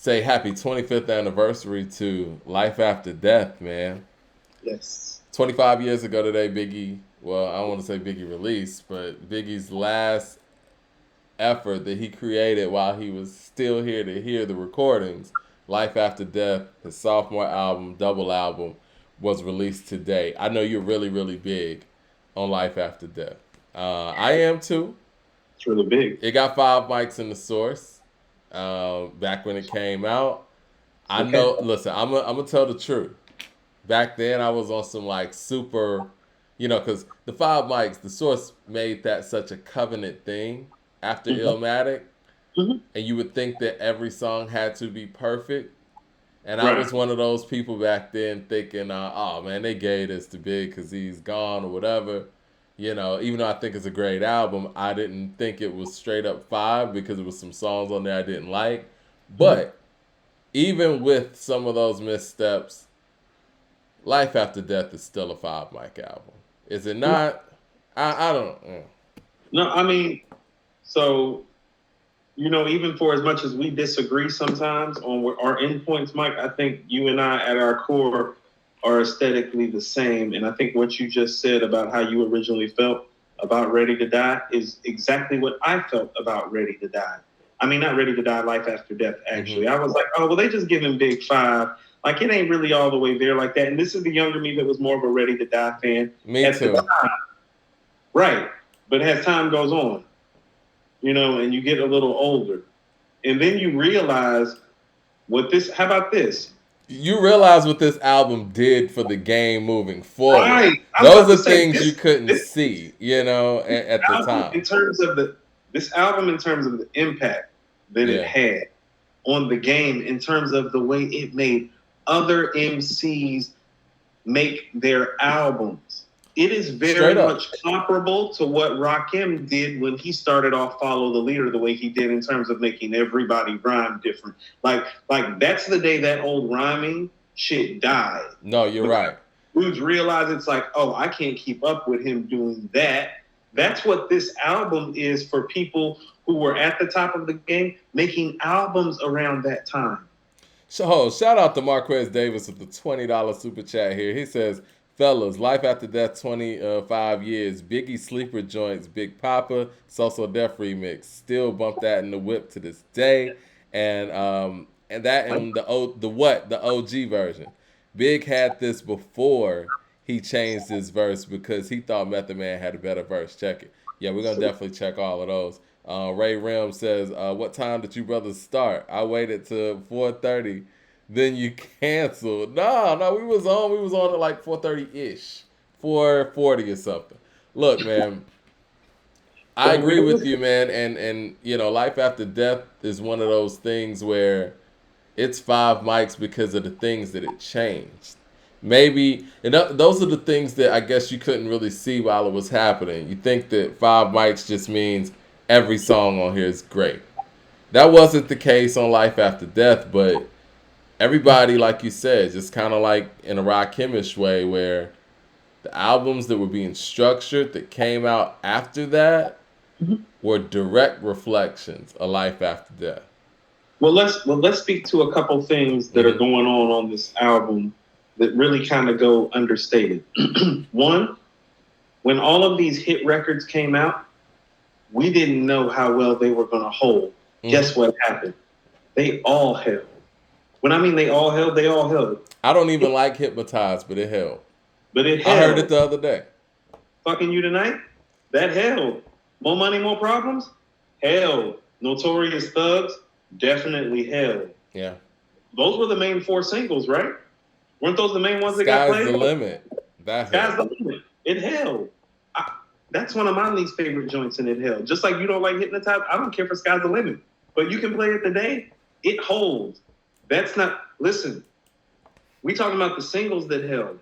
say happy 25th anniversary to Life After Death, man. Yes. 25 years ago today, Biggie, well, I don't want to say Biggie released, but Biggie's last effort that he created while he was still here to hear the recordings, Life After Death, his sophomore album, double album, was released today. I know you're really, really big on Life After Death. I am too. It's really big. It got 5 mics in the source back when it came out. I Okay. know, listen, I'm gonna tell the truth. Back then, I was on some like super, because the 5 mics, the source made that such a covenant thing after Mm-hmm. Illmatic, Mm-hmm. and you would think that every song had to be perfect. And I Right. was one of those people back then thinking, oh man, they gave this to Big because he's gone or whatever. Even though I think it's a great album, I didn't think it was straight up five because there was some songs on there I didn't like. Mm-hmm. But even with some of those missteps, Life After Death is still a 5 mic album. Is it not? I don't. No, I mean, so even for as much as we disagree sometimes on our endpoints, Mike, I think you and I at our core are aesthetically the same. And I think what you just said about how you originally felt about Ready to Die is exactly what I felt about Ready to Die. I mean, not Ready to Die, Life After Death, actually. Mm-hmm. I was like, oh, well, they just giving Big Five. Like, it ain't really all the way there like that. And this is the younger me that was more of a Ready to Die fan Me at the too. time. Right. But as time goes on, and you get a little older, and then you realize how about this? You realize what this album did for the game moving forward. Right. I was Those about to are say things you couldn't this see, at the album time. in terms of this album in terms of the impact that it Yeah. had on the game, in terms of the way it made other MCs make their albums. It is very Straight up. much comparable to what Rakim did when he started off Follow the Leader the way he did in terms of making everybody rhyme different. Like that's the day that old rhyming shit died. No, you're right. Dudes realize it's like, oh, I can't keep up with him doing that. That's what this album is for people who were at the top of the game making albums around that time. So, shout out to Marquez Davis with the $20 super chat here. He says, fellas, Life After Death 25 years. Biggie Sleeper Joints, Big Papa, So Def remix. Still bump that in the whip to this day. And that in the OG version. Big had this before he changed his verse because he thought Method Man had a better verse. Check it. Yeah, we're gonna definitely check all of those. Ray Rim says, "What time did you brothers start? I waited till 4:30. Then you canceled. No, we was on. We was on at like 4:30 ish, 4:40 or something. Look, man, I agree with you, man. And Life After Death is one of those things where it's 5 mics because of the things that it changed. Maybe, and those are the things that I guess you couldn't really see while it was happening. You think that 5 mics just means every song on here is great. That wasn't the case on Life After Death, but everybody, like you said, just kind of like in a Rakimish way, where the albums that were being structured that came out after that were direct reflections of Life After Death. Well, let's speak to a couple things that are going on this album that really kind of go understated. One, when all of these hit records came out, we didn't know how well they were going to hold. Mm-hmm. Guess what happened? They all held. When I mean they all held, they all held. I don't even like Hypnotized, but it held. But it held. I heard it the other day. Fucking You Tonight? That held. More Money, More Problems? Held. Notorious Thugs? Definitely held. Yeah. Those were the main 4 singles, right? Weren't those the main ones that got played? Sky's the Limit. Sky's the Limit. It held. That's one of my least favorite joints, and it held. Just like you don't like Hypnotized, I don't care for Sky's the Limit. But you can play it today, it holds. That's not, listen, we talking about the singles that held.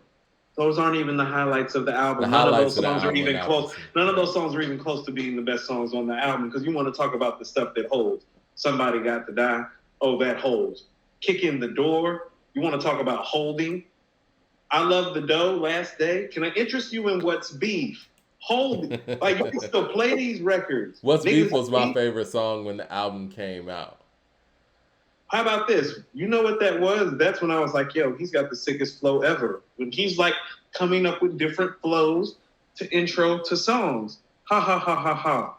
Those aren't even the highlights of the album. None of those songs are even close. None of those songs are even close to being the best songs on the album, because you want to talk about the stuff that holds. Somebody Got to Die. Oh, that holds. Kick in the Door. You want to talk about holding. I Love the Dough, Last Day. Can I interest you in What's Beef? Hold. Like, you can still play these records. What's Beef was my favorite song when the album came out. How about this? You know what that was? That's when I was like, yo, he's got the sickest flow ever. When he's like coming up with different flows to intro to songs. Ha ha ha ha ha.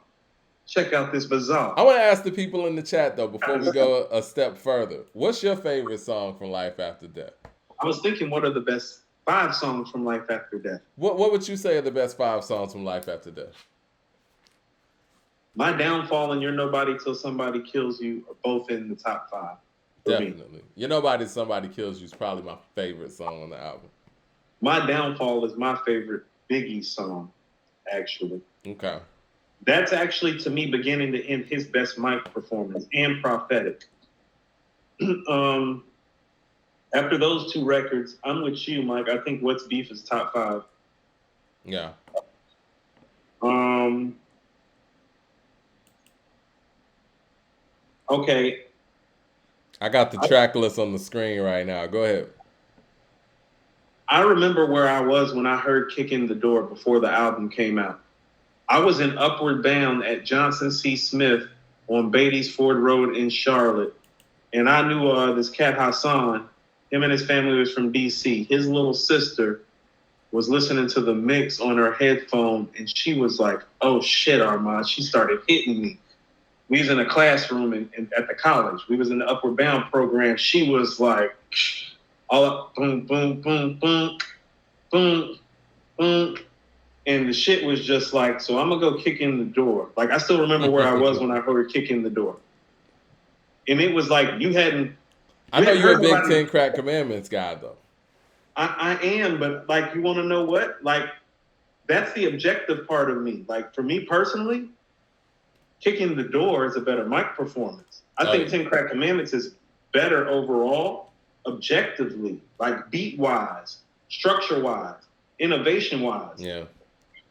Check out this bizarre. I want to ask the people in the chat though before we go a step further. What's your favorite song from Life After Death? I was thinking, what are the best 5 songs from Life After Death? What would you say are the best 5 songs from Life After Death? My Downfall and You're Nobody Till Somebody Kills You are both in the top 5. Definitely. You're Nobody Till Somebody Kills You is probably my favorite song on the album. My Downfall is my favorite Biggie song, actually. Okay. That's actually, to me, beginning to end his best mic performance and prophetic. After those 2 records, I'm with you, Mike. I think What's Beef is top 5. Yeah. Okay. I got the track list on the screen right now. Go ahead. I remember where I was when I heard Kick in the Door before the album came out. I was in Upward Bound at Johnson C. Smith on Beatty's Ford Road in Charlotte. And I knew this cat Hassan. Him and his family was from D.C. His little sister was listening to the mix on her headphone, and she was like, oh, shit, Armand. She started hitting me. We was in a classroom at the college. We was in the Upward Bound program. She was like, all up, boom, boom, boom, boom, boom, boom. And the shit was just like, so I'm going to go kick in the door. Like, I still remember where I was when I heard her kick in the door. And it was like, you hadn't. I know you're a big 10 Crack Commandments guy, though. I am, but, like, you want to know what? Like, that's the objective part of me. Like, for me personally, Kicking the Door is a better mic performance. I think 10 Crack Commandments is better overall, objectively, like beat-wise, structure-wise, innovation-wise. Yeah.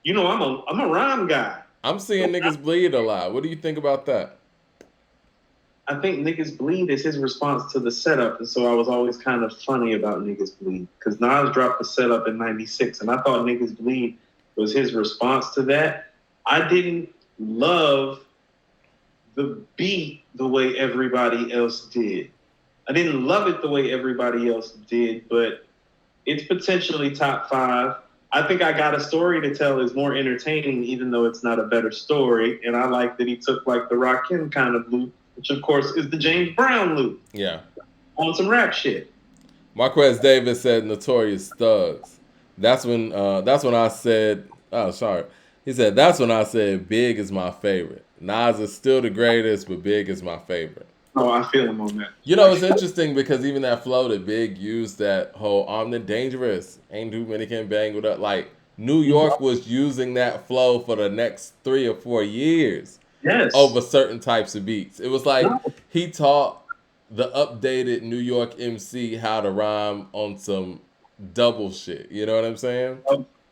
You know, I'm a rhyme guy. I'm seeing niggas bleed a lot. What do you think about that? I think Niggas Bleed is his response to the setup, and so I was always kind of funny about Niggas Bleed, because Nas dropped the setup in 96, and I thought Niggas Bleed was his response to that. I didn't love the beat the way everybody else did. I didn't love it the way everybody else did, but it's potentially top 5. I think I Got a Story to Tell is more entertaining, even though it's not a better story, and I like that he took like the Rakim kind of loop, which of course is the James Brown loop. Yeah. On some rap shit. Marquez Davis said Notorious Thugs. That's when I said, oh, sorry. He said, that's when I said Big is my favorite. Nas is still the greatest, but Big is my favorite. Oh, I feel him on that. You know, it's interesting because even that flow that Big used, that whole I'm the dangerous, ain't too many can bang with that. Like, New York was using that flow for the next 3 or 4 years. Yes. Over certain types of beats. It was like he taught the updated New York MC how to rhyme on some double shit. You know what I'm saying?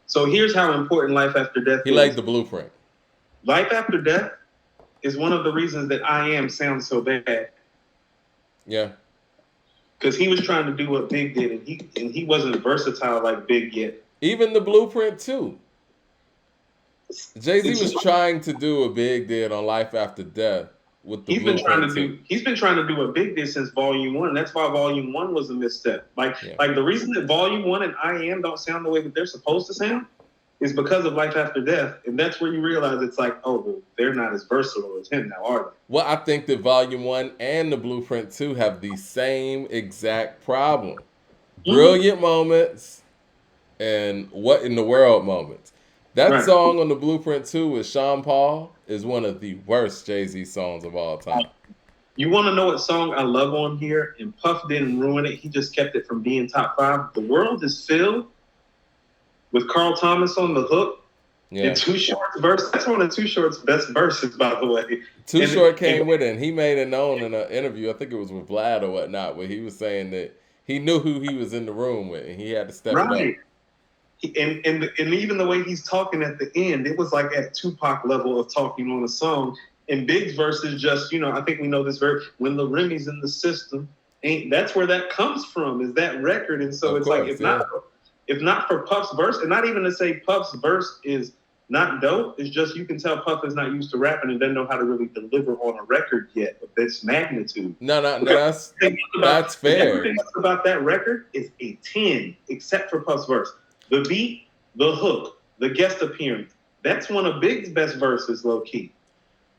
So here's how important Life After Death is. He laid the blueprint. Life After Death is one of the reasons that I Am sounds so bad. Yeah. Because he was trying to do what Big did, and he wasn't versatile like Big yet. Even the blueprint too. Jay-Z was trying to do what Big did on Life After Death with the blueprint. He's been trying to do what Big did since Volume 1. That's why Volume 1 was a misstep. Like the reason that Volume 1 and I Am don't sound the way that they're supposed to sound is because of Life After Death. And that's where you realize it's like, oh, well, they're not as versatile as him now, are they? Well, I think that Volume 1 and the Blueprint 2 have the same exact problem. Brilliant moments and what in the world moments. That song on the Blueprint 2 with Sean Paul is one of the worst Jay-Z songs of all time. You want to know what song I love on here? And Puff didn't ruin it. He just kept it from being top 5. The World Is Filled with Carl Thomas on the hook. Yeah. And Too Short's verse. That's one of Too Short's best verses, by the way. Too Short came with it, and he made it known in an interview. I think it was with Vlad or whatnot, where he was saying that he knew who he was in the room with, and he had to step it up. And even the way he's talking at the end, it was like at Tupac level of talking on a song. And Big's verse is just, I think we know this verse, when the Remy's in the system, that's where that comes from, is that record. And so it's like, if not for Puff's verse, and not even to say Puff's verse is not dope. It's just you can tell Puff is not used to rapping and doesn't know how to really deliver on a record yet of this magnitude. No, that's Everything fair. else about that record is a 10, except for Puff's verse. The beat, the hook, the guest appearance. That's one of Big's best verses, low key.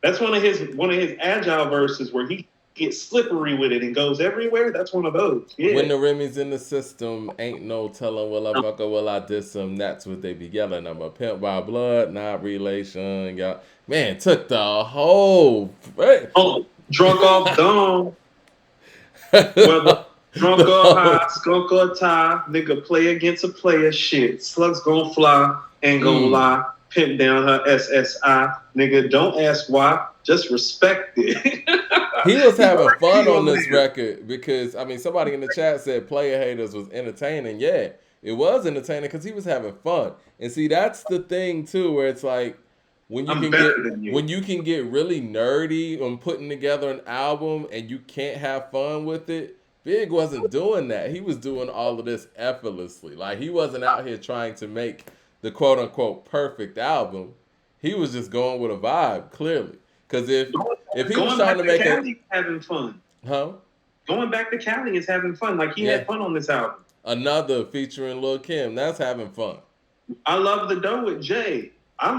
That's one of his agile verses where he gets slippery with it and goes everywhere. That's one of those. Yeah. When the Remy's in the system, ain't no telling will I fuck or will I diss him. That's what they be yelling. I'm a pimp by blood, not relation. Y'all. Man, took the whole. Oh, drunk off dawn. Whether drunk or high, skunk or tie, nigga play against a player shit. Slugs gon' fly, ain't gon' lie. Pimp down her SSI. Nigga, don't ask why, just respect it. He was having fun on this record because, I mean, somebody in the chat said Player Haters was entertaining. Yeah, it was entertaining because he was having fun. And see, that's the thing, too, where it's like, when you can get really nerdy on putting together an album and you can't have fun with it, Big wasn't doing that. He was doing all of this effortlessly. Like, he wasn't out here trying to make the quote-unquote perfect album. He was just going with a vibe, clearly. Because if he was trying to make it... having fun. Huh? Going back to Cali is having fun. Like, he had fun on this album. Another featuring Lil' Kim. That's having fun. I love the dough with Jay. How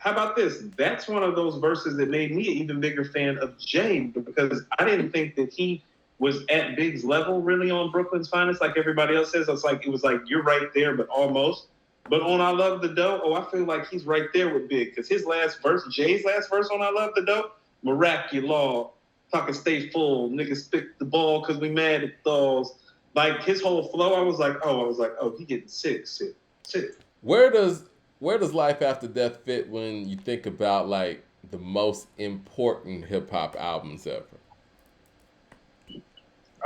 about this? That's one of those verses that made me an even bigger fan of Jay because I didn't think that he was at Big's level really on Brooklyn's Finest like everybody else says. It was like you're right there, but almost. But on I Love the Dough, I feel like he's right there with Big because his last verse, Jay's last verse on I Love the Dough, miraculous, talking stay full, niggas spit the ball because we mad at dolls. Like his whole flow, I was like, oh, he getting sick. Where does Life After Death fit when you think about like the most important hip hop albums ever?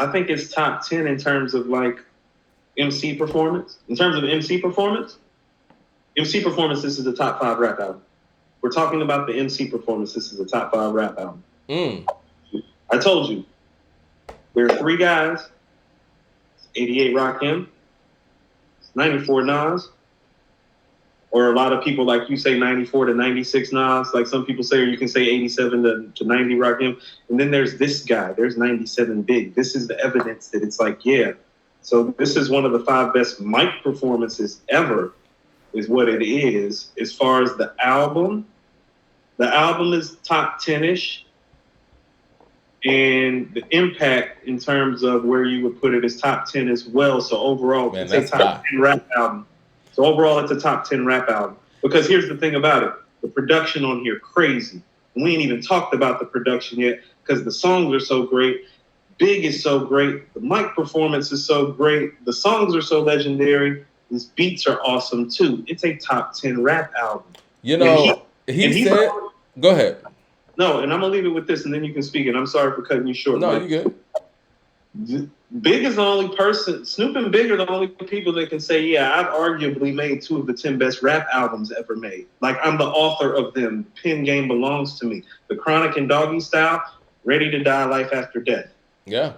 I think it's top 10 in terms of like MC performance. In terms of MC performance, this is the top 5 rap album. We're talking about the MC performance. This is the top 5 rap album. I told you, there are 3 guys. 88 Rakim, 94 Nas, or a lot of people like you say 94 to 96 Nas, like some people say, or you can say 87 to 90 Rakim. And then there's this guy, there's 97 Big. This is the evidence that it's like, yeah. So this is one of the 5 best mic performances ever, is what it is. As far as the album is top 10-ish. And the impact in terms of where you would put it is top 10 as well. So overall, it's a top 10 rap album. So overall, it's a top 10 rap album. Because here's the thing about it. The production on here, crazy. We ain't even talked about the production yet because the songs are so great. Big is so great. The mic performance is so great. The songs are so legendary. These beats are awesome too. It's a top 10 rap album. You know, he said, go ahead. No, and I'm going to leave it with this, and then you can speak. And I'm sorry for cutting you short. No, you good. Big is the only person, Snoop and Big are the only people that can say, yeah, I've arguably made 2 of the 10 best rap albums ever made. Like, I'm the author of them. Pen game belongs to me. The Chronic and Doggy Style, Ready to Die, Life After Death. Yeah.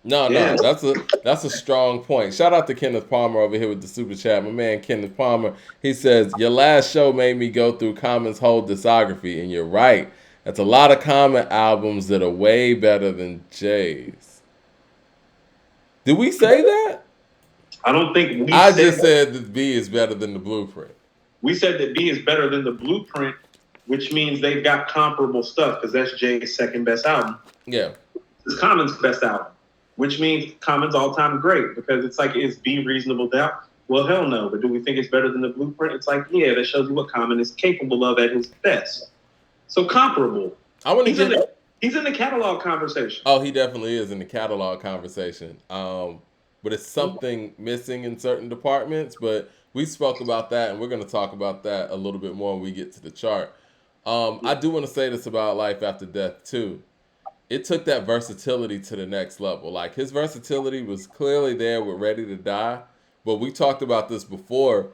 No, that's a strong point. Shout out to Kenneth Palmer over here with the super chat. My man Kenneth Palmer, he says, your last show made me go through Common's whole discography, and you're right. That's a lot of Common albums that are way better than Jay's. Did we say that? I don't think I just said that B is better than the Blueprint. We said that B is better than the Blueprint, which means they've got comparable stuff because that's Jay's second best album. Yeah. It's Common's best album, which means Common's all-time great because it's like, is B Reasonable Doubt? Well, hell no. But do we think it's better than the Blueprint? It's like, yeah, that shows you what Common is capable of at his best. So comparable. He's in the catalog conversation. Oh, he definitely is in the catalog conversation. But it's something missing in certain departments. But we spoke about that, and we're going to talk about that a little bit more when we get to the chart. I do want to say this about Life After Death, too. It took that versatility to the next level. Like, his versatility was clearly there with Ready to Die. But we talked about this before.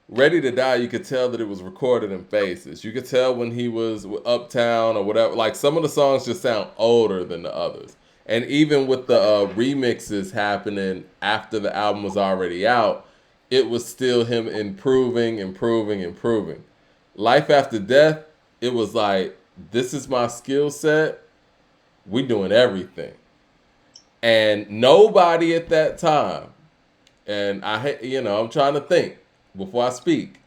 Ready to Die, you could tell that it was recorded in phases. You could tell when he was with Uptown or whatever. Like, some of the songs just sound older than the others. And even with the remixes happening after the album was already out, it was still him improving. Life After Death, it was like, this is my skill set. We doing everything. And nobody at that time, and I'm trying to think before I speak.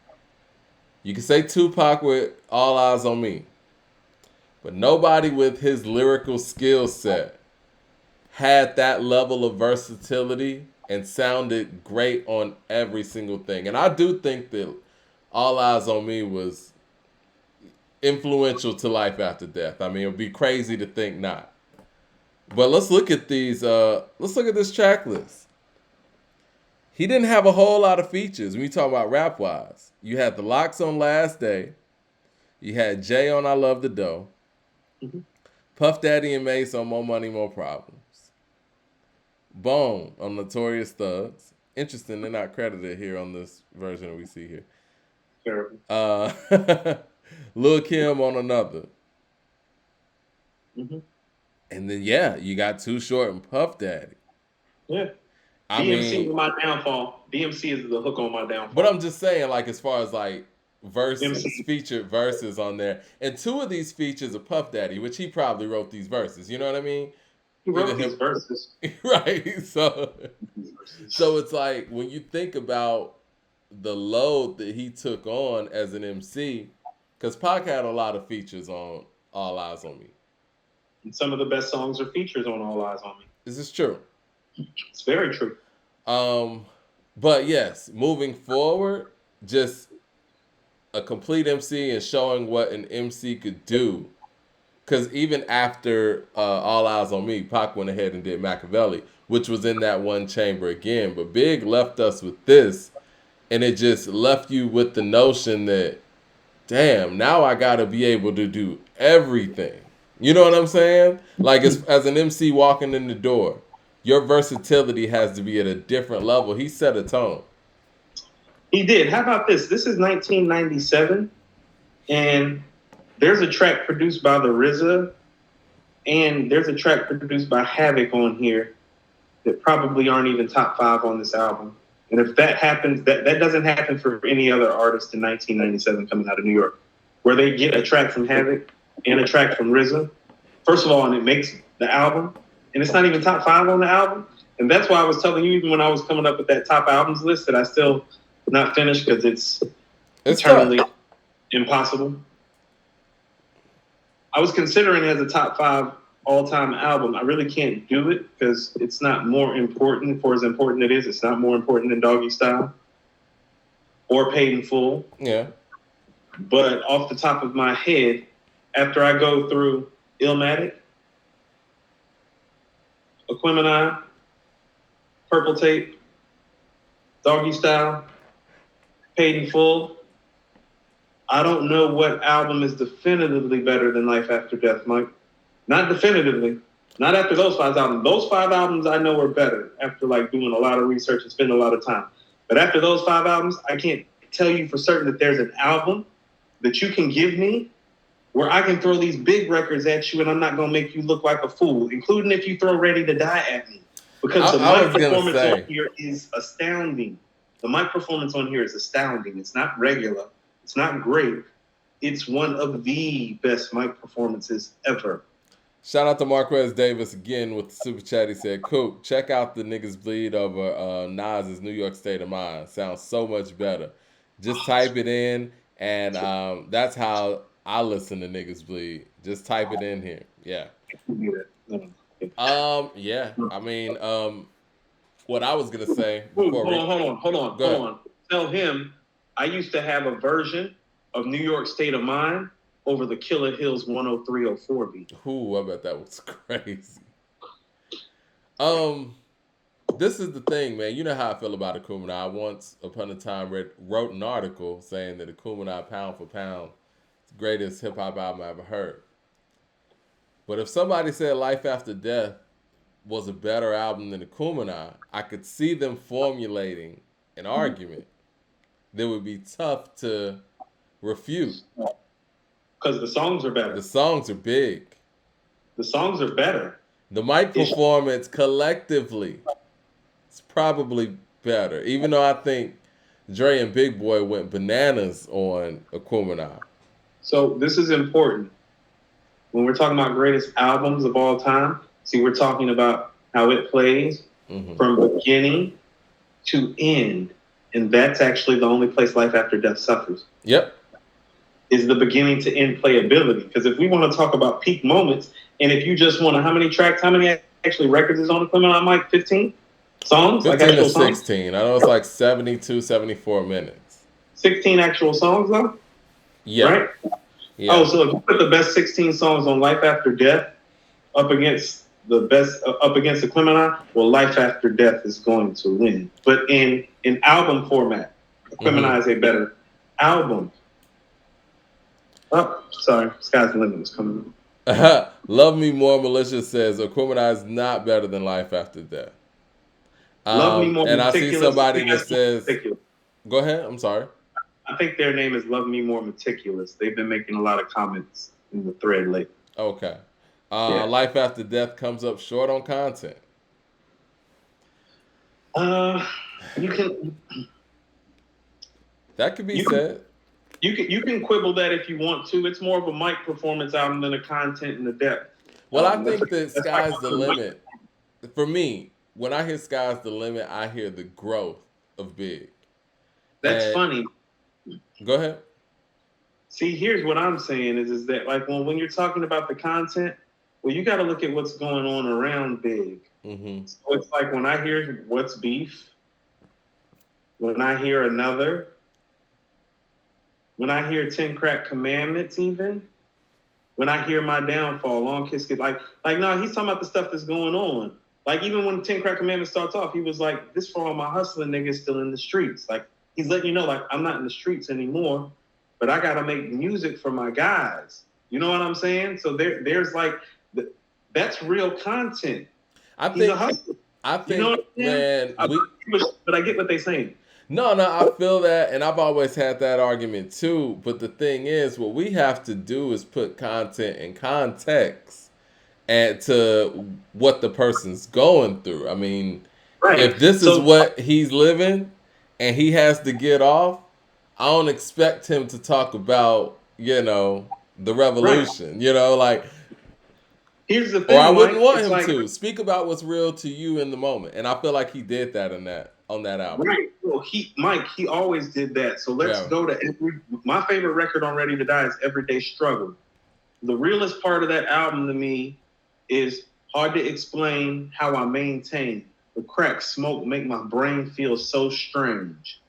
You can say Tupac with All Eyes on Me, but nobody with his lyrical skill set had that level of versatility and sounded great on every single thing. And I do think that All Eyes on Me was influential to Life After Death. I mean, it would be crazy to think not. But let's look at these. Let's look at this track list. He didn't have a whole lot of features when you talk about rap wise. You had the Locks on Last Day. You had Jay on I Love the Dough. Mhm. Puff Daddy and Mace on More Money, More Problems. Bone on Notorious Thugs. Interesting, they're not credited here on this version that we see here. Terrible. Lil Kim on Another. Mhm. And then, yeah, you got Too Short and Puff Daddy. Yeah. I DMC mean, is my downfall. DMC is the hook on my downfall. but I'm just saying, like, as far as like verses, MC. featured verses on there, and two of these features are Puff Daddy, which he probably wrote these verses. You know what I mean? He Either wrote these him- verses. right. So it's like when you think about the load that he took on as an MC, because Pac had a lot of features on All Eyes on Me. And some of the best songs are features on All Eyes on Me. This is true. It's very true. But yes, moving forward, just a complete MC and showing what an MC could do. Because even after All Eyes on Me, Pac went ahead and did Machiavelli, which was in that one chamber again. But Big left us with this, and it just left you with the notion that, damn, now I got to be able to do everything. You know what I'm saying? Like, as an MC walking in the door, your versatility has to be at a different level. He set a tone. He did. How about this? This is 1997, and there's a track produced by the RZA, and there's a track produced by Havoc on here that probably aren't even top 5 on this album. And if that happens, that doesn't happen for any other artist in 1997 coming out of New York, where they get a track from Havoc and a track from RZA. First of all, and it makes the album, and it's not even top 5 on the album. And that's why I was telling you, even when I was coming up with that top albums list, that I still not finished because it's eternally impossible. I was considering it as a top 5 all-time album. I really can't do it because it's not more important. For as important it is, it's not more important than Doggy Style or Paid in Full. Yeah. But off the top of my head, after I go through Illmatic, Aquemini, Purple Tape, Doggy Style, Paid in Full, I don't know what album is definitively better than Life After Death, Mike. Not definitively. Not after those 5 albums. Those 5 albums I know are better after like doing a lot of research and spending a lot of time. But after those 5 albums, I can't tell you for certain that there's an album that you can give me where I can throw these big records at you and I'm not going to make you look like a fool, including if you throw Ready to Die at me. Because the mic performance on here is astounding. The mic performance on here is astounding. It's not regular. It's not great. It's one of the best mic performances ever. Shout out to Marquez Davis again with the super chat. He said, Coop, check out the Niggas Bleed over Nas's New York State of Mind. Sounds so much better. Just type it in, and that's how I listen to Niggas Bleed. Just type it in here. Yeah. Yeah. I mean, what I was gonna say before hold on. Tell him I used to have a version of New York State of Mind over the Killer Hills 10304 beat. Ooh, I bet that was crazy. This is the thing, man. You know how I feel about Aquemini. I once upon a time wrote an article saying that Aquemini, pound for pound, is the greatest hip hop album I ever heard. But if somebody said Life After Death was a better album than Aquemini, I could see them formulating an argument that would be tough to refute. Because the songs are better. The songs are big. The songs are better. The mic performance collectively is probably better. Even though I think Dre and Big Boy went bananas on Aquemini. So this is important. When we're talking about greatest albums of all time, see, we're talking about how it plays from beginning to end. And that's actually the only place Life After Death suffers. Yep. Is the beginning to end playability. Because if we want to talk about peak moments, and if you just want to, how many tracks, how many actually records is on the Clement? I'm like 15 songs? 15 like to actual 16. Songs? I know it's like 72, 74 minutes. 16 actual songs, though? Yeah. Right? Yeah. Oh, so if you put the best 16 songs on Life After Death up against the Clement, well, Life After Death is going to win. But in album format, Clement is a better album. Oh, sorry. Sky's the Limit was coming up. Love Me More Malicious says Aquemini is not better than Life After Death. Love Me More and Meticulous. I see somebody that says, meticulous. Go ahead, I'm sorry. I think their name is Love Me More Meticulous. They've been making a lot of comments in the thread lately. Okay. Life After Death comes up short on content. You can. That could be said. You can quibble that if you want to. It's more of a mic performance album than a content and the depth. Well, I think that Sky's the Limit. For me, when I hear Sky's the Limit, I hear the growth of Big. That's funny. Go ahead. See, here's what I'm saying is that like when you're talking about the content, well, you got to look at what's going on around Big. So it's like when I hear What's Beef, when I hear Another, when I hear 10 Crack Commandments, even when I hear My Downfall, Long Kiss Goodnight, no, he's talking about the stuff that's going on. Like even when 10 Crack Commandments starts off, he was like, "This for all my hustling niggas still in the streets." Like he's letting you know, like I'm not in the streets anymore, but I gotta make music for my guys. You know what I'm saying? So there's like that's real content. I think, you know what man, but I get what they're saying. No, I feel that, and I've always had that argument too. But the thing is, what we have to do is put content in context and to what the person's going through. I mean, if this is what he's living and he has to get off, I don't expect him to talk about, the revolution, like. Here's the thing, or I wouldn't want him to speak about what's real to you in the moment, and I feel like he did that on that album. Right. Well, he always did that. So let's go to my favorite record on Ready to Die is Everyday Struggle. The realest part of that album to me is hard to explain how I maintain. The crack smoke make my brain feel so strange.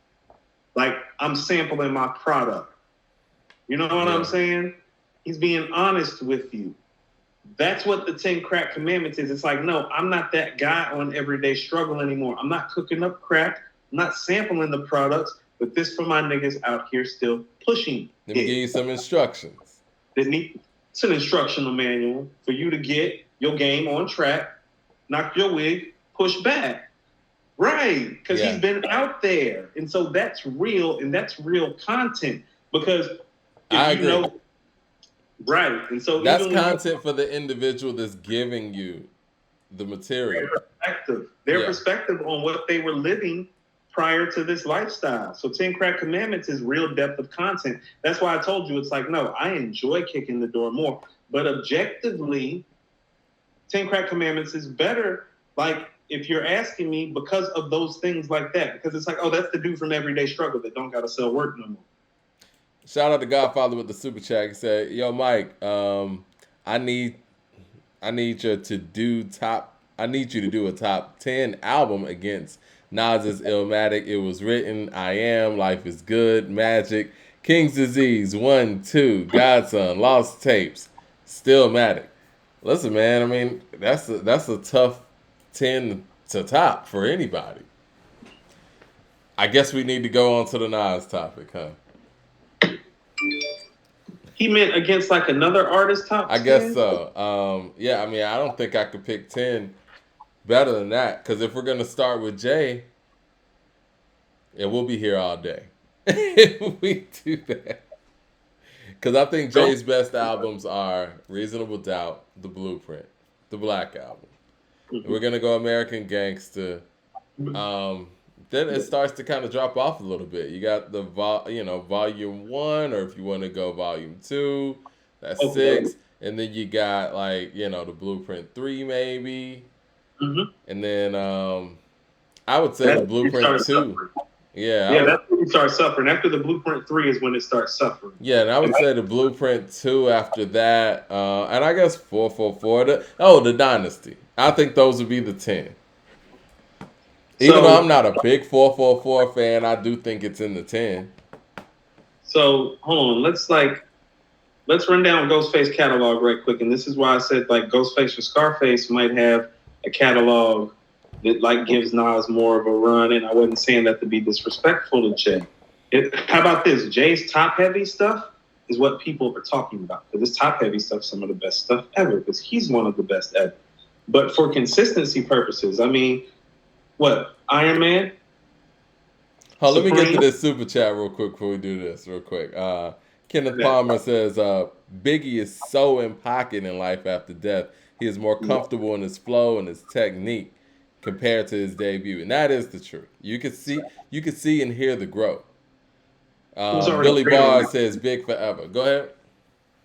Like I'm sampling my product. You know what I'm saying? He's being honest with you. That's what the 10 Crack Commandments is. It's like, no, I'm not that guy on Everyday Struggle anymore. I'm not cooking up crack. I'm not sampling the products, but this for my niggas out here still pushing. Let me give you some instructions. It's an instructional manual for you to get your game on track, knock your wig, push back. Right, because he's been out there. And so that's real, and that's real content. Because I agree. Right, and so that's content for the individual that's giving you the material. Their perspective on what they were living prior to this lifestyle. So 10 Crack Commandments is real depth of content. That's why I told you it's like, no, I enjoy kicking the door more. But objectively, 10 Crack Commandments is better, like, if you're asking me, because of those things like that. Because it's like, oh, that's the dude from Everyday Struggle that don't got to sell work no more. Shout out to Godfather with the super chat. He said, "Yo, Mike, I need you to do a top 10 album against Nas's Illmatic. It Was Written, I Am, Life Is Good, Magic, King's Disease, 1, 2, Godson, Lost Tapes, Stillmatic." Listen, man, I mean, that's a tough 10 to top for anybody. I guess we need to go on to the Nas topic, huh? He meant against like another artist top 10? I guess so. Yeah, I mean, I don't think I could pick 10 better than that. Because if we're going to start with Jay, we'll be here all day. If we do that. Because I think Jay's best albums are Reasonable Doubt, The Blueprint, The Black Album. We're going to go American Gangster, then it starts to kind of drop off a little bit. You got the volume 1, or if you want to go volume 2, that's Okay. 6, and then you got like the Blueprint 3 maybe, Mm-hmm. and then I would say the That it Blueprint starts 2. suffering. Yeah, Yeah, that's when it starts suffering. After the Blueprint 3 is when it starts suffering. yeah, and I would And say the Blueprint 2 after that, and I guess 444. The Dynasty. I think those would be the 10. Even though I'm so not a big 444 fan, I do think it's in the 10. hold on. Let's run down Ghostface catalog right quick. And this is why I said like Ghostface or Scarface might have a catalog that like gives Nas more of a run. And I wasn't saying that to be disrespectful to Jay. How about this? Jay's top heavy stuff is what people are talking about. Because this top heavy stuff is some of the best stuff ever. Because he's one of the best ever. But for consistency purposes, I mean, what? Iron Man? Oh, let me get to Supreme? this super chat real quick before we do this real quick. Kenneth Palmer says, Biggie is so in pocket in life after death. He is more comfortable in his flow and his technique compared to his debut. And that is the truth. You could see and hear the growth. Billy Barr says big forever. Go ahead.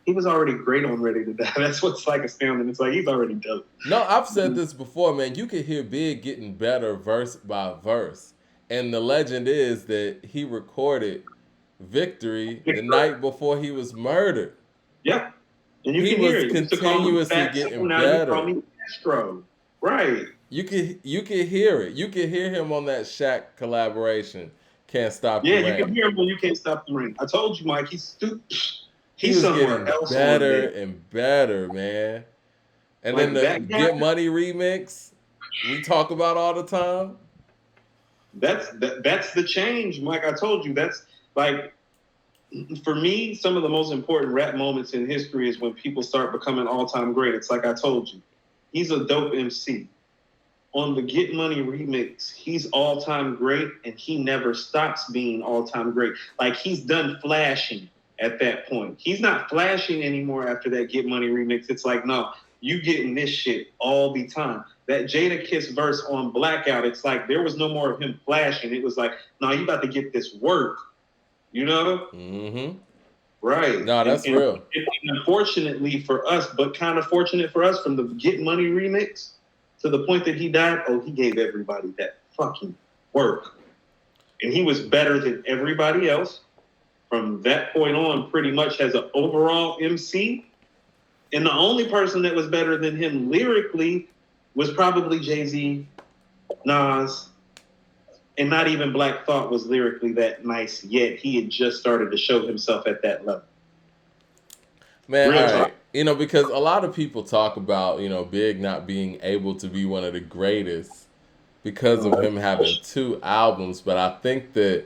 He was already great on Ready to Die. That's what's like astounding. It's like he's already dope. No, I've said this before, man. You could hear Big getting better verse by verse. And the legend is that he recorded Victory the night before he was murdered. Yeah. And you He can hear was it. continuously getting now better. You call me Astro. Right. You could hear it. You could hear him on that Shaq collaboration. Can't Stop the Yeah, Rain. you can hear him when You Can't Stop the Rain. I told you, Mike, he's stupid. He was getting better and better, man. And like then the Get Money remix we talk about all the time. That's the change, Mike. I told you that's like, for me, some of the most important rap moments in history is when people start becoming all-time great. It's like I told you, he's a dope MC. On the Get Money remix, he's all-time great, and he never stops being all-time great. Like, he's done flashing at that point. He's not flashing anymore after that Get Money remix. It's like, no, you getting this shit all the time. That Jada Kiss verse on Blackout, it's like there was no more of him flashing. It was like, no, you about to get this work. You know? Mm-hmm. Right. No, that's real. And unfortunately for us, but kind of fortunate for us, from the Get Money remix to the point that he died, he gave everybody that fucking work. And he was better than everybody else from that point on, pretty much as an overall MC. And the only person that was better than him lyrically was probably Jay-Z, Nas, and not even Black Thought was lyrically that nice yet. He had just started to show himself at that level. Man, all right. Because a lot of people talk about, Big not being able to be one of the greatest because of him having 2 albums. But I think that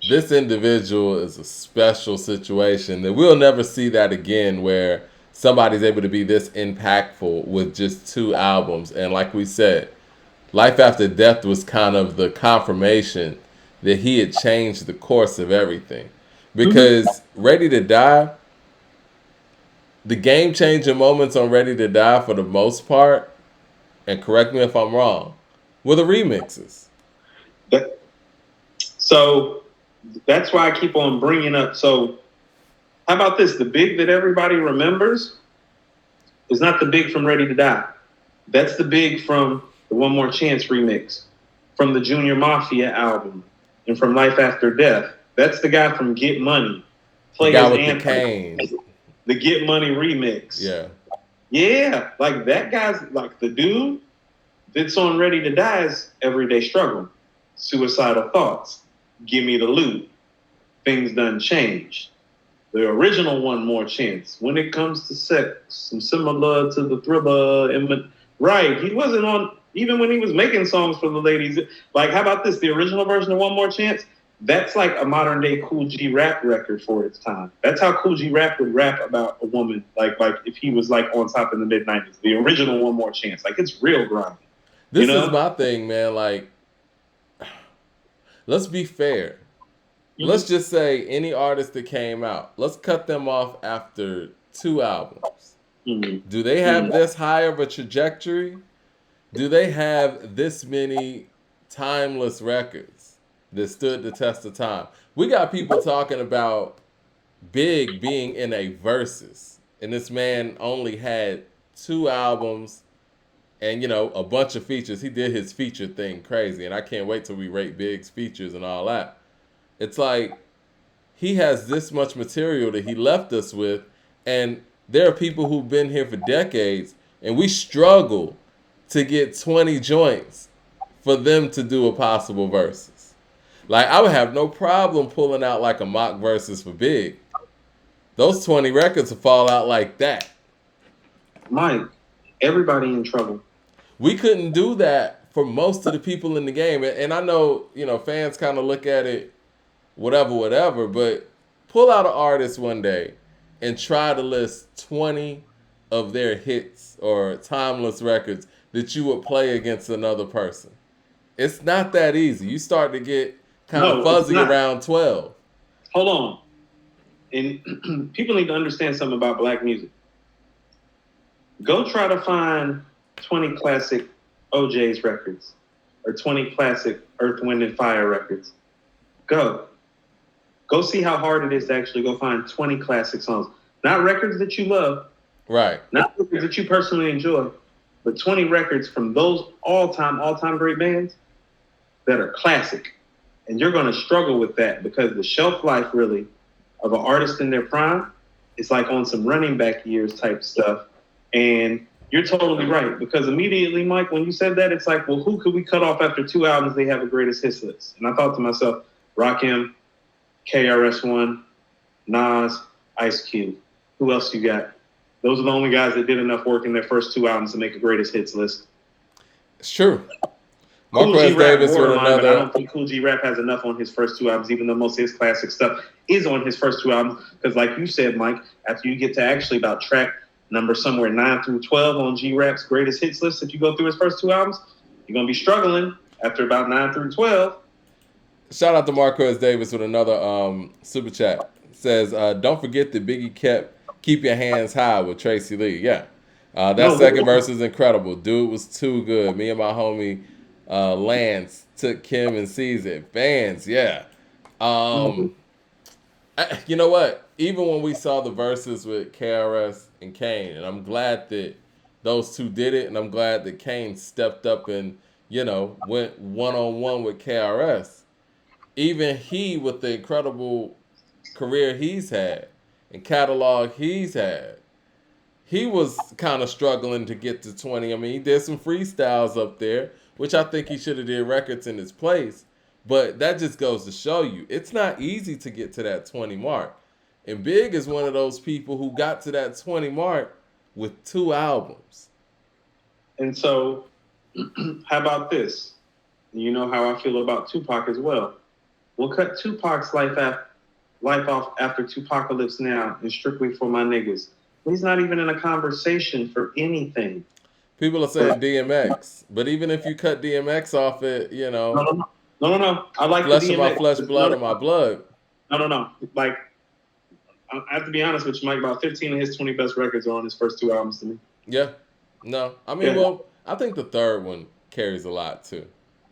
this individual is a special situation that we'll never see that again, where somebody's able to be this impactful with just 2 albums. And like we said, Life After Death was kind of the confirmation that he had changed the course of everything. Because Ready to Die, the game-changing moments on Ready to Die for the most part, and correct me if I'm wrong, were the remixes. So that's why I keep on bringing up. So how about this? The Big that everybody remembers is not the Big from Ready to Die. That's the Big from the One More Chance remix, from the Junior Mafia album, and from Life After Death. That's the guy from Get Money. The guy with the cane. The Get Money remix. Yeah. Yeah. Like that guy's like the dude that's on Ready to Die is Everyday Struggle, Suicidal Thoughts, Give Me the Loot, Things Done Changed. The original One More Chance. When it comes to sex, some similar to the Thriller. Right. He wasn't on, even when he was making songs for the ladies. Like, how about this? The original version of One More Chance? That's like a modern day Cool G rap record for its time. That's how Cool G rap would rap about a woman, like if he was like on top in the mid-90s. The original One More Chance. Like, it's real grimy. This is my thing, man. Like, let's be fair. Mm-hmm. Let's just say any artist that came out, let's cut them off after 2 albums. Mm-hmm. Do they have this high of a trajectory? Do they have this many timeless records? that stood the test of time. We got people talking about Big being in a versus, and this man only had 2 albums and a bunch of features. He did his feature thing crazy, and I can't wait till we rate Big's features and all that. It's like he has this much material that he left us with, and there are people who've been here for decades, and we struggle to get 20 joints for them to do a possible versus. Like, I would have no problem pulling out like a mock versus for Big. Those 20 records will fall out like that. Mike, everybody in trouble. We couldn't do that for most of the people in the game. And I know, fans kind of look at it whatever, but pull out an artist one day and try to list 20 of their hits or timeless records that you would play against another person. It's not that easy. You start to get kind of fuzzy around 12. Hold on. And people need to understand something about black music. Go try to find 20 classic OJ's records or 20 classic Earth, Wind, and Fire records. Go see how hard it is to actually go find 20 classic songs. Not records that you love. Right. Not records that you personally enjoy, but 20 records from those all-time great bands that are classic. And you're going to struggle with that because the shelf life really of an artist in their prime is like on some running back years type stuff. And you're totally right, because immediately, Mike, when you said that, it's like, well, who could we cut off after 2 albums they have a greatest hits list? And I thought to myself, Rakim, KRS-One, Nas, Ice Cube. Who else you got? Those are the only guys that did enough work in their first 2 albums to make a greatest hits list. It's true. Marquez Davis with another. But I don't think Cool G Rap has enough on his first 2 albums, even though most of his classic stuff is on his first 2 albums. Because like you said, Mike, after you get to actually about track number somewhere 9 through 12 on G Rap's greatest hits list, if you go through his first 2 albums, you're going to be struggling after about 9 through 12. Shout out to Marquez Davis with another super chat. Says, don't forget that Biggie kept Keep Your Hands High with Tracy Lee. Yeah. Second verse is incredible. Dude was too good. Me and my homie Lance took Kim and sees it. Fans, yeah. You know what? Even when we saw the verses with KRS and Kane, and I'm glad that those two did it, and I'm glad that Kane stepped up and, went one-on-one with KRS. Even he, with the incredible career he's had and catalog he's had, he was kind of struggling to get to 20. I mean, he did some freestyles up there, which I think he should have did records in his place. But that just goes to show you, it's not easy to get to that 20 mark. And Big is one of those people who got to that 20 mark with 2 albums. And so, how about this? You know how I feel about Tupac as well. We'll cut Tupac's life off after Tupacalypse Now and Strictly for My Niggas. He's not even in a conversation for anything. People are saying DMX, but even if you cut DMX off it, No. I like flesh the DMX. of my flesh, blood of my blood. No. Like, I have to be honest with you, Mike. About 15 of his 20 best records are on his first 2 albums to me. Yeah. No. I mean, well, I think the third one carries a lot too.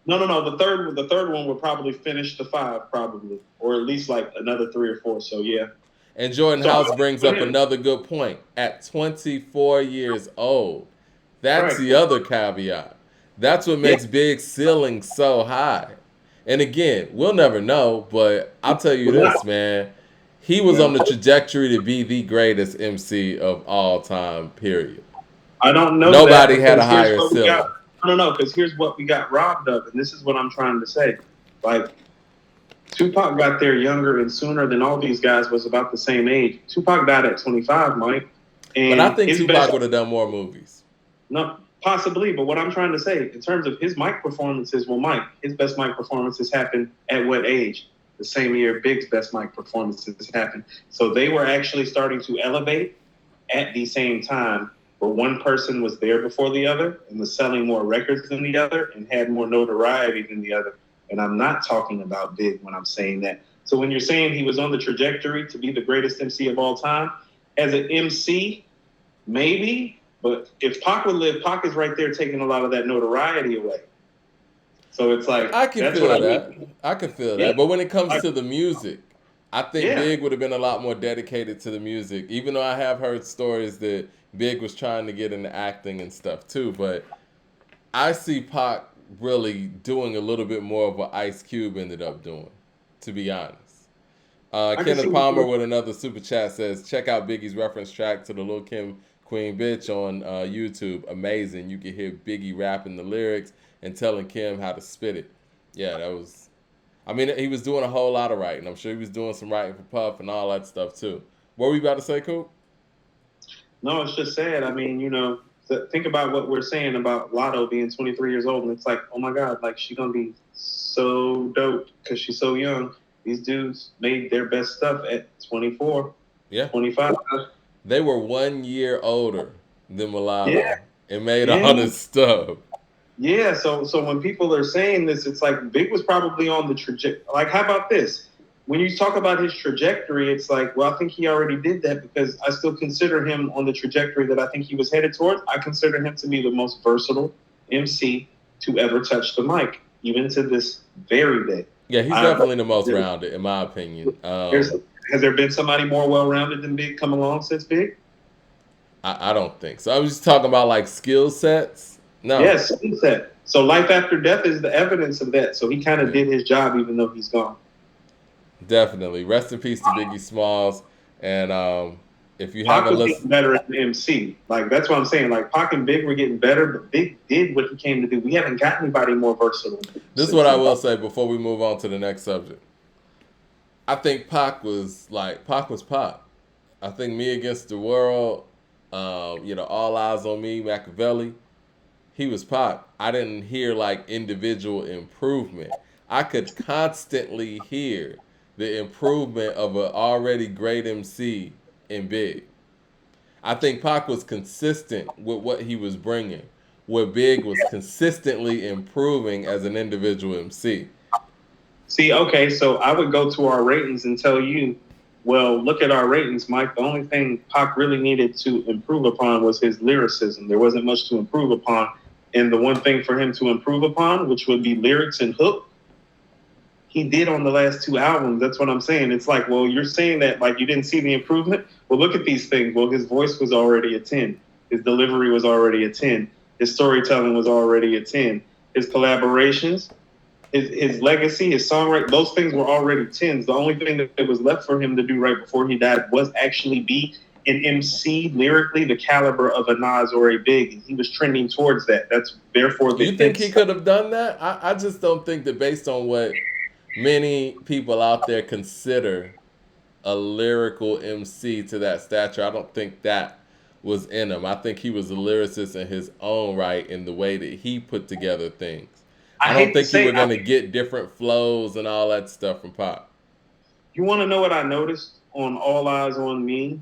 No. The third one will probably finish the 5, probably, or at least like another 3 or 4. So yeah. And Jordan House brings up another good point. At 24 years old, that's the other caveat. That's what makes Big ceiling so high. And again, we'll never know, but I'll tell you this, man. He was on the trajectory to be the greatest MC of all time, period. I don't know. Nobody had a higher ceiling. No, because here's what we got robbed of, and this is what I'm trying to say. Like, Tupac got there younger and sooner than all these guys was about the same age. Tupac died at 25, Mike. And but I think Tupac would have done more movies. No, possibly. But what I'm trying to say, in terms of his mic performances, well, Mike, his best mic performances happened at what age? The same year Big's best mic performances happened. So they were actually starting to elevate at the same time, where one person was there before the other and was selling more records than the other and had more notoriety than the other. And I'm not talking about Big when I'm saying that. So when you're saying he was on the trajectory to be the greatest MC of all time, as an MC, maybe, but if Pac would live, Pac is right there taking a lot of that notoriety away. So it's like I can that's feel what I that. mean. I can feel Yeah, that. But when it comes like, to the music, I think yeah. Big would have been a lot more dedicated to the music. Even though I have heard stories that Big was trying to get into acting and stuff too. But I see Pac really doing a little bit more of what Ice Cube ended up doing, to be honest. I can see Kenneth what Palmer you're. with another super chat says, check out Biggie's reference track to the Lil Kim Queen Bitch on YouTube. Amazing. You can hear Biggie rapping the lyrics and telling Kim how to spit it. Yeah, that was. I mean, he was doing a whole lot of writing. I'm sure he was doing some writing for Puff and all that stuff too. What were you about to say, Coop? No, it's just sad. I mean, think about what we're saying about Lotto being 23 years old, and it's like, oh my God, like she's gonna be so dope because she's so young. These dudes made their best stuff at 24, Yeah. 25. They were 1 year older than Yeah, Mulatto and made all yeah, this stuff. yeah. So when people are saying this, it's like Big was probably on the trajectory. Like, how about this? When you talk about his trajectory, it's like, well, I think he already did that because I still consider him on the trajectory that I think he was headed towards. I consider him to be the most versatile MC to ever touch the mic, even to this very day. Yeah, he's I, definitely the most rounded, in my opinion. there's has there been somebody more well-rounded than Big come along since Big? I don't think so. I was just talking about like skill sets. No. Yes, he said. So life after death is the evidence of that. So he kind of Yeah, did his job, even though he's gone. definitely. Rest in peace to Biggie Smalls. And if you Pac haven't was getting listened, better as an MC. Like that's what I'm saying. Like Pac and Big were getting better, but Big did what he came to do. We haven't got anybody more versatile this is what I than will Pac. say before we move on to the next subject. I think Pac was Pac. I think Me Against the World, All Eyes on Me, Machiavelli, he was Pac. I didn't hear like individual improvement. I could constantly hear the improvement of an already great MC in Big. I think Pac was consistent with what he was bringing, where Big was consistently improving as an individual MC. See, okay, so I would go to our ratings and tell you, well, look at our ratings, Mike. The only thing Pac really needed to improve upon was his lyricism. There wasn't much to improve upon. And the one thing for him to improve upon, which would be lyrics and hook, he did on the last two albums. That's what I'm saying. It's like, well, you're saying that like you didn't see the improvement. Well, look at these things. Well, his voice was already a 10. His delivery was already a 10. His storytelling was already a 10. His collaborations, his legacy, his songwriting, those things were already 10s. The only thing that was left for him to do right before he died was actually be an MC lyrically the caliber of a Nas or a Big. And he was trending towards that. That's therefore the You think hits. he could have done that? I just don't think that based on what many people out there consider a lyrical MC to that stature, I don't think that was in him. I think he was a lyricist in his own right in the way that he put together things. I I don't hate to think you say were going to get different flows and all that stuff from Pop. you want to know what I noticed on All Eyes on Me?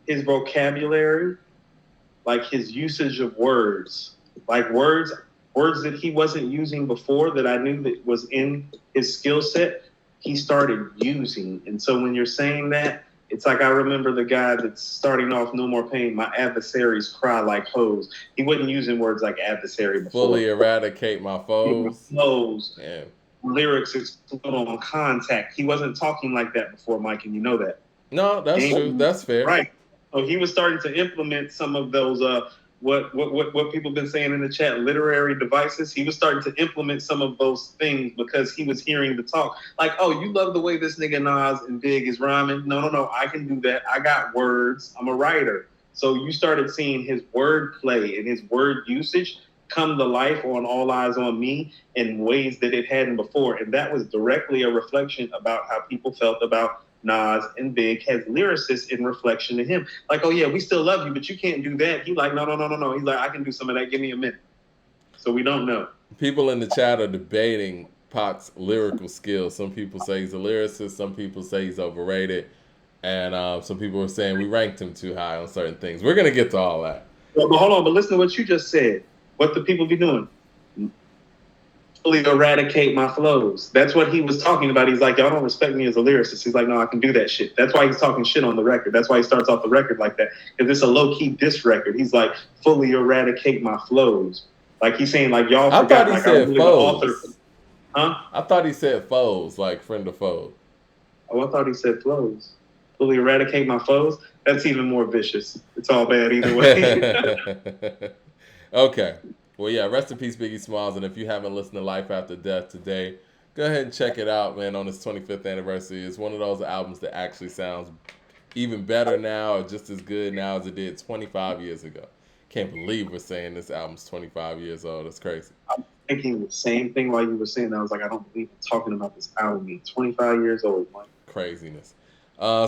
His vocabulary, like his usage of words, like words that he wasn't using before that I knew that was in his skill set, he started using. And so when you're saying that, it's like I remember the guy that's starting off No More Pain, my adversaries cry like hoes. He wasn't using words like adversary before. Fully eradicate my foes. Flows, Yeah. lyrics explode on contact. He wasn't talking like that before, Mike, and you know that. No, that's true. That's fair. Right. So he was starting to implement some of those what people been saying in the chat, literary devices. He was starting to implement some of those things because he was hearing the talk. Like, oh, you love the way this nigga Nas and Big is rhyming. No, I can do that. I got words. I'm a writer. So you started seeing his word play and his word usage come to life on All Eyes on Me in ways that it hadn't before. And that was directly a reflection about how people felt about Nas and Big as lyricists in reflection to him. Like, oh yeah, we still love you, but you can't do that. He like, no. He's like, I can do some of that. Give me a minute. So we don't know. People in the chat are debating Pac's lyrical skills. Some people say he's a lyricist. Some people say he's overrated. And some people are saying we ranked him too high on certain things. We're going to get to all that. But hold on, but listen to what you just said. What the people be doing? Fully eradicate my flows. That's what he was talking about. He's like, y'all don't respect me as a lyricist. He's like, no, I can do that shit. That's why he's talking shit on the record. That's why he starts off the record like that. Because it's a low-key diss record. He's like, fully eradicate my flows. Like he's saying, like y'all I thought forgot, he like I'm said really the author. foes. Huh? I thought he said foes, like friend of foe. Oh, I thought he said flows. Fully eradicate my foes. That's even more vicious. It's all bad either way. Okay. Well, yeah, rest in peace, Biggie Smalls. And if you haven't listened to Life After Death today, go ahead and check it out, man, on its 25th anniversary. It's one of those albums that actually sounds even better now or just as good now as it did 25 years ago. Can't believe we're saying this album's 25 years old. That's crazy. I'm thinking the same thing while you were saying that. I was like, I don't believe I'm talking about this album being 25 years old, Mike. Craziness.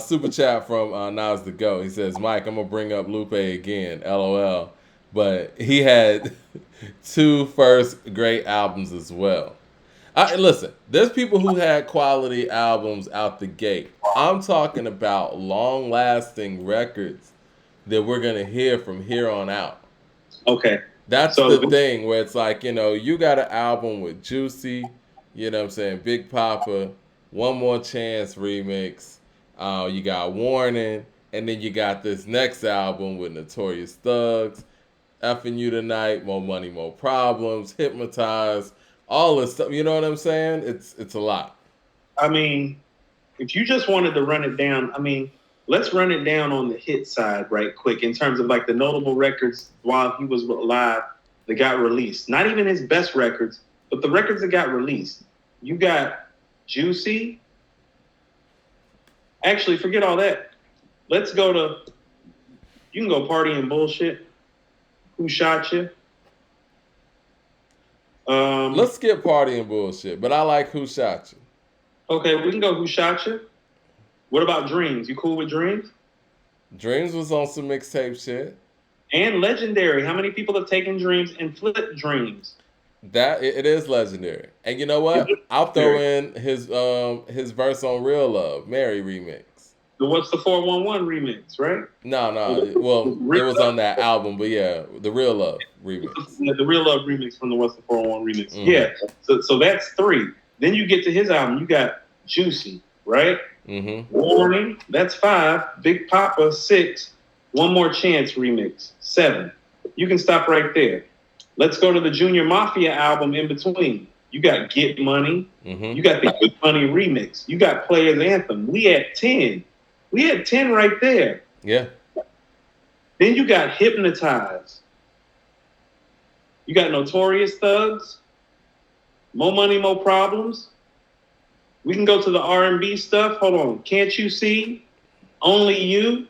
Super chat from Nas the Go. He says, Mike, I'm gonna bring up Lupe again. LOL. But he had two first great albums as well. Listen, there's people who had quality albums out the gate. I'm talking about long-lasting records that we're gonna hear from here on out. Okay. That's the thing where it's like, you got an album with Juicy, you know what I'm saying, Big Papa, One More Chance remix, you got Warning, and then you got this next album with Notorious Thugs, Effing You Tonight, More Money, More Problems, Hypnotize, all this stuff. You know what I'm saying? It's a lot. I mean, if you just wanted to run it down, I mean, let's run it down on the hit side right quick in terms of like the notable records while he was alive that got released. Not even his best records, but the records that got released. You got Juicy. Actually, forget all that. Let's go to, you can go Party and Bullshit. Who Shot You? Let's skip Party and Bullshit, but I like Who Shot You. Okay, we can go Who Shot You. What about Dreams? You cool with Dreams? Dreams was on some mixtape shit. And Legendary. How many people have taken Dreams and flipped Dreams? That it is legendary. And you know what? I'll throw in his verse on Real Love, Mary remix. The What's the 411 remix, right? No. Well, it was on that album, but yeah, the Real Love remix. The Real Love remix from the What's the 411 remix. Mm-hmm. Yeah. So that's 3. Then you get to his album. You got Juicy, right? Mm-hmm. Warning, that's 5. Big Papa, 6. One More Chance remix, 7. You can stop right there. Let's go to the Junior Mafia album in between. You got Get Money. Mm-hmm. You got the Get Money remix. You got Players Anthem. We had 10. We had 10 right there. Yeah. Then you got Hypnotize. You got Notorious Thugs. More Money, More Problems. We can go to the R&B stuff. Hold on. Can't You See? Only You.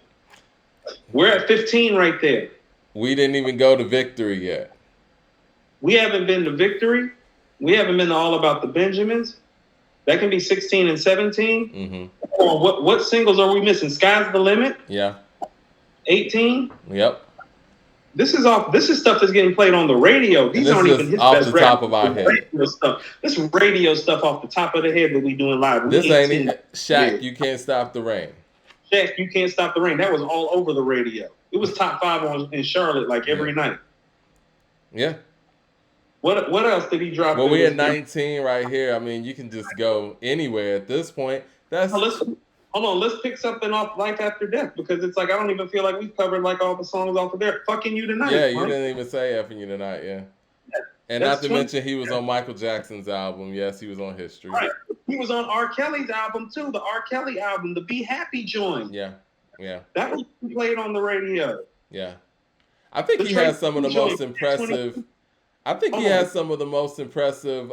We're at 15 right there. We didn't even go to Victory yet. We haven't been to Victory. We haven't been to All About the Benjamins. That can be 16 and 17. Mm-hmm. Or what singles are we missing? Sky's the Limit? Yeah. 18? Yep. This is stuff that's getting played on the radio. These aren't even his off best the top of our head. Radio stuff. This radio stuff off the top of the head that we doing live. This ain't it. Shaq, You Can't Stop the Rain. Shaq, You Can't Stop the Rain. That was all over the radio. It was top 5 in Charlotte like every night. Yeah. What else did he drop? Well, we're at 19 right here. I mean, you can just go anywhere at this point. Hold on. Let's pick something off Life After Death because it's like I don't even feel like we've covered like all the songs off of there. Fucking You Tonight. Yeah, you didn't even say Effing You Tonight. Yeah. And not to mention he was on Michael Jackson's album. Yes, he was on History. Right. He was on R. Kelly's album too. The R. Kelly album, the Be Happy joint. Yeah. That was played on the radio. Yeah. I think he has some of the most impressive. I think he has some of the most impressive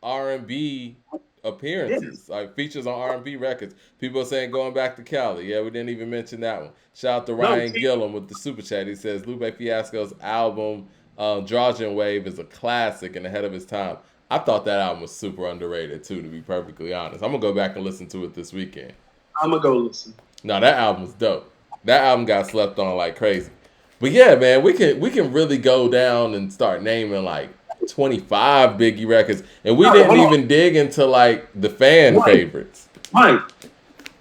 R&B appearances, like features on R&B records. People are saying going back to Cali. Yeah, we didn't even mention that one. Shout out to Ryan Gillum with the super chat. He says Lupe Fiasco's album Georgian Wave is a classic and ahead of its time. I thought that album was super underrated too, to be perfectly honest. I'm gonna go back and listen to it this weekend. I'm gonna go listen. No, that album was dope. That album got slept on like crazy. But yeah, man, we can really go down and start naming like 25 Biggie records, and we didn't even dig into like the fan favorites. Mike,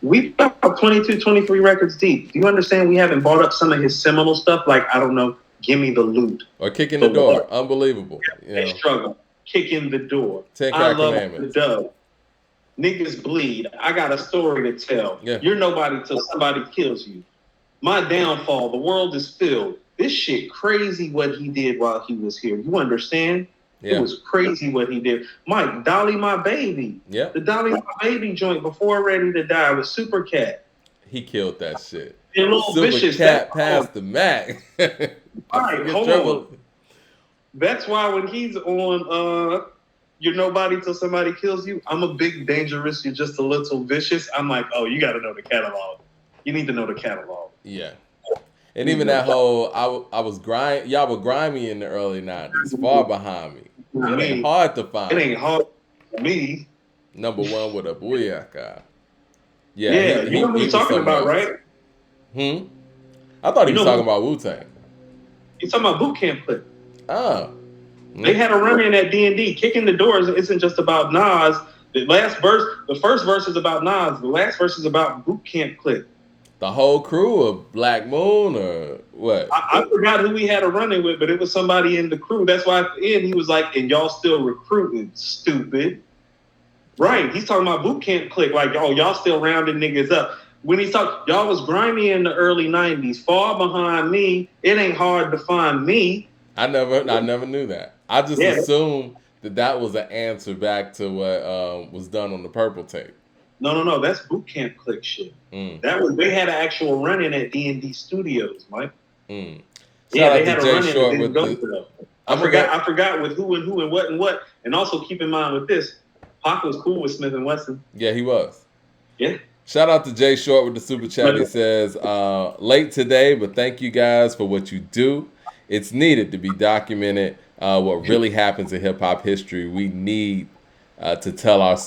we got 22, 23 records deep. Do you understand? We haven't brought up some of his seminal stuff, like I don't know, Give Me the Loot or Kicking the Door. Unbelievable. Struggle. Kicking the Door. I Love Commandments. The Dove. Niggas Bleed. I Got a Story to Tell. Yeah. You're Nobody Till Somebody Kills You. My Downfall. The World Is Filled. this shit crazy what he did while he was here. You understand? Yeah. It was crazy what he did. Mike, Dolly My Baby. Yeah. The Dolly My Baby joint before Ready to Die was Super Cat. He killed that shit. And Lil Super Vicious. Cat past the Mac. All right, hold on. That's why when he's on You're Nobody Till Somebody Kills You, I'm a big dangerous, you're just a little vicious. I'm like, oh, you got to know the catalog. You need to know the catalog. Yeah. And even that whole, I was grind, y'all were grimy in the early 90s, far behind me. It ain't hard to find. It ain't hard for me. Number one with a booyaka. Yeah, you know what he's talking about, right? I thought he was talking about Wu-Tang. He's talking about Boot Camp Clip. Oh. They had a run in at D&D. Kicking the Doors isn't just about Nas. The first verse is about Nas. The last verse is about Boot Camp Clip. The whole crew of Black Moon or what? I forgot who he had a run in with, but it was somebody in the crew. That's why at the end he was like, and y'all still recruiting, stupid. Right. He's talking about Boot Camp Click, like, oh, y'all still rounding niggas up. When he's talking, y'all was grimy in the early 90s, far behind me. It ain't hard to find me. I never knew that. I just assumed that was an answer back to what was done on the Purple tape. No. That's Boot Camp Click shit. They had an actual run-in at D&D Studios, Mike. Shout They out had to a Jay run-in Short and with didn't go. I forgot with who and what. And also keep in mind with this, Pac was cool with Smith and Wesson. Yeah, he was. Yeah. Shout out to Jay Short with the super chat. He says, late today, but thank you guys for what you do. It's needed to be documented what really happens in hip hop history. We need to tell our story.